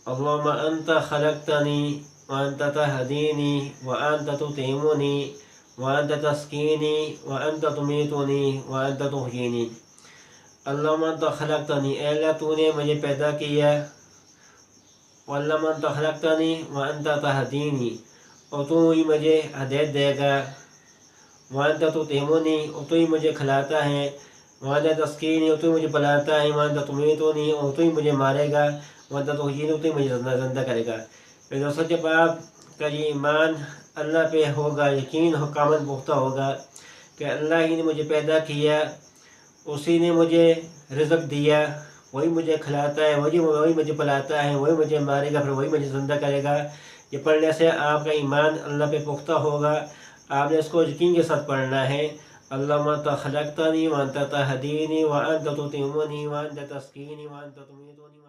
अल्लाहुम्मा अंता खलक़तनी व अंता तहदीनी व अंता तुतीमुनी व अंता तस्कीनी व अंता तुमीतुनी व अंता तुहयीनी। अल्लाहुम्मा अंता खलक़तनी, ऐ अल्लाह तूने मुझे पैदा किया। वल्लाहुम्मा अंता खलक़तनी व अंता तहदीनी, और तू ही मुझे हदायत देगा। व अंता तुतीमुनी, और तू ही मुझे खिलाता है। व अंता तस्कीनी, और तू मुझे पिलाता है। व अंता तुमीतुनी, और तू ही मुझे मारेगा। व अंता तुहयीनी, और तू ही मुझे ज़िंदा करेगा। फिर दोस्तों, जब आपका ये ईमान अल्लाह पे होगा, यकीन हो कामल पुख्ता होगा कि अल्लाह ही ने मुझे पैदा किया, उसी ने मुझे रिज़्क़ दिया, वही मुझे खिलाता है, वही मुझे पिलाता है, वही मुझे मारेगा, फिर वही मुझे ज़िंदा करेगा। ये पढ़ने से आपका ईमान अल्लाह पे पुख्ता होगा। आपने इसको यकीन के साथ पढ़ना है। अल्लाहुम्मा अंता खलक़तनी व अंता तहदीनी व अंता तुतीमुनी व अंता तस्कीनी व अंता तुमीतुनी।